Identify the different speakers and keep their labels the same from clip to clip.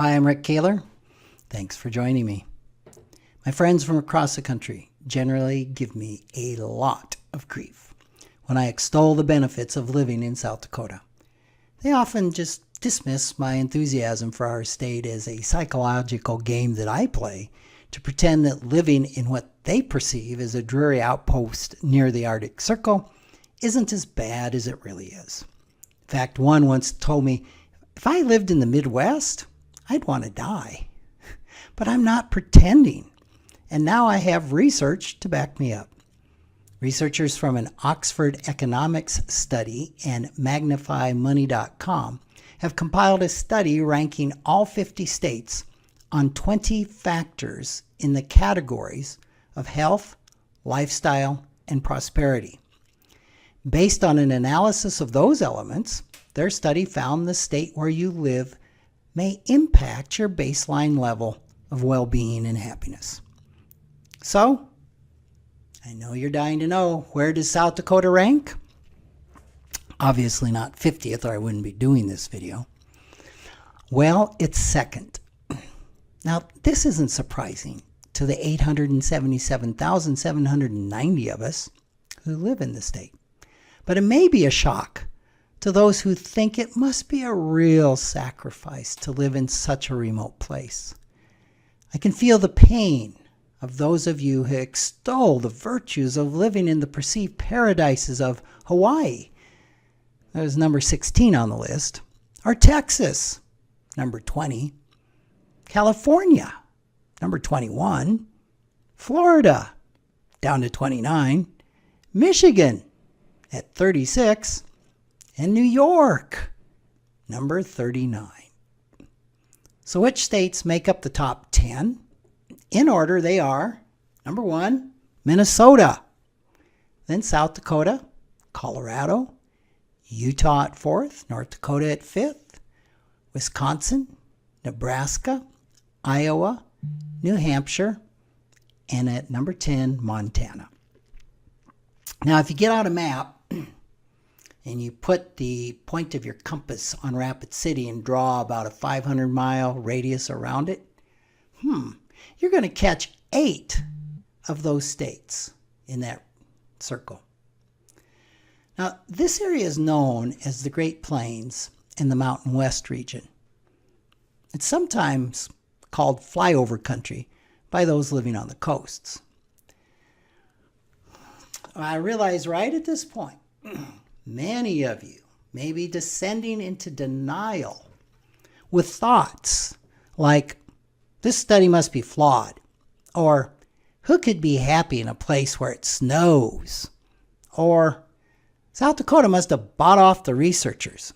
Speaker 1: Hi, I'm Rick Kaler. Thanks for joining me. My friends from across the country generally give me a lot of grief when I extol the benefits of living in South Dakota. They often just dismiss my enthusiasm for our state as a psychological game that I play to pretend that living in what they perceive as a dreary outpost near the Arctic Circle isn't as bad as it really is. In fact, one once told me, if I lived in the Midwest, I'd want to die. But I'm not pretending. And now I have research to back me up. Researchers from an Oxford economics study and MagnifyMoney.com have compiled a study ranking all 50 states on 20 factors in the categories of health, lifestyle, and prosperity. Based on an analysis of those elements, their study found the state where you live may impact your baseline level of well-being and happiness. So, I know you're dying to know, where does South Dakota rank? Obviously not 50th, or I wouldn't be doing this video. Well, it's second. Now, this isn't surprising to the 877,790 of us who live in the state. But it may be a shock to those who think it must be a real sacrifice to live in such a remote place. I can feel the pain of those of you who extol the virtues of living in the perceived paradises of Hawaii, that was number 16 on the list, or Texas, number 20, California, number 21, Florida, down to 29, Michigan at 36, and New York, number 39. So which states make up the top 10? In order, they are, number 1, Minnesota, then South Dakota, Colorado, Utah at 4th, North Dakota at 5th, Wisconsin, Nebraska, Iowa, New Hampshire, and at number 10, Montana. Now, if you get out a map and you put the point of your compass on Rapid City and draw about a 500-mile radius around it, you're going to catch 8 of those states in that circle. Now, this area is known as the Great Plains and the Mountain West region. It's sometimes called flyover country by those living on the coasts. I realize right at this point, many of you may be descending into denial with thoughts like, this study must be flawed, or who could be happy in a place where it snows, or South Dakota must have bought off the researchers.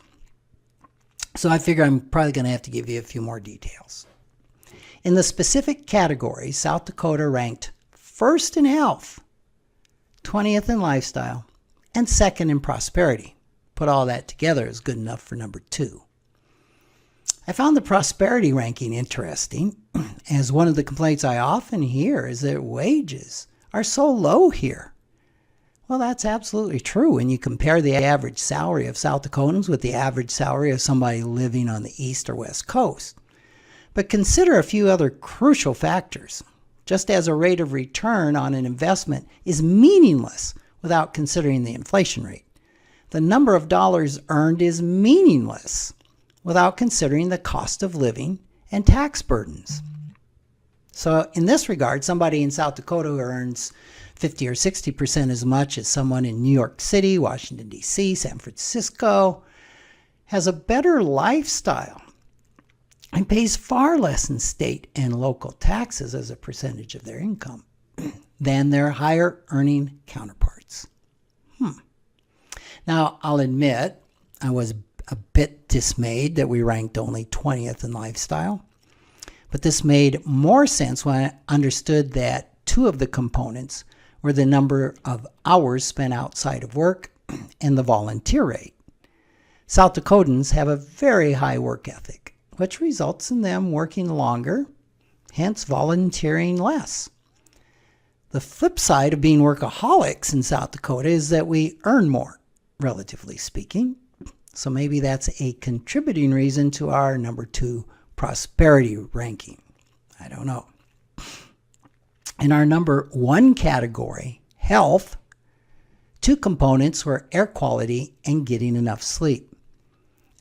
Speaker 1: So I figure I'm probably going to have to give you a few more details. In the specific category, South Dakota ranked first in health, 20th in lifestyle, and second in prosperity. Put all that together is good enough for number 2. I found the prosperity ranking interesting, as one of the complaints I often hear is that wages are so low here. Well, that's absolutely true when you compare the average salary of South Dakotans with the average salary of somebody living on the east or west coast. But consider a few other crucial factors. Just as a rate of return on an investment is meaningless without considering the inflation rate, the number of dollars earned is meaningless without considering the cost of living and tax burdens. So in this regard, somebody in South Dakota who earns 50 or 60% as much as someone in New York City, Washington, D.C., San Francisco, has a better lifestyle and pays far less in state and local taxes as a percentage of their income than their higher earning counterparts. Now, I'll admit I was a bit dismayed that we ranked only 20th in lifestyle, but this made more sense when I understood that 2 of the components were the number of hours spent outside of work and the volunteer rate. South Dakotans have a very high work ethic, which results in them working longer, hence volunteering less. The flip side of being workaholics in South Dakota is that we earn more, relatively speaking. So maybe that's a contributing reason to our number 2 prosperity ranking? I don't know. In our number 1 category, health, 2 components were air quality and getting enough sleep.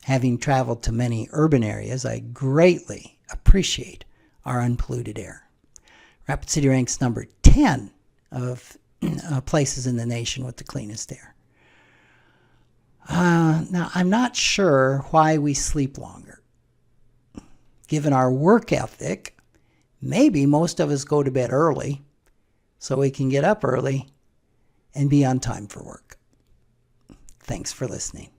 Speaker 1: Having traveled to many urban areas, I greatly appreciate our unpolluted air. Rapid City ranks number 10 of places in the nation with the cleanest air. Now, I'm not sure why we sleep longer. Given our work ethic, maybe most of us go to bed early so we can get up early and be on time for work. Thanks for listening.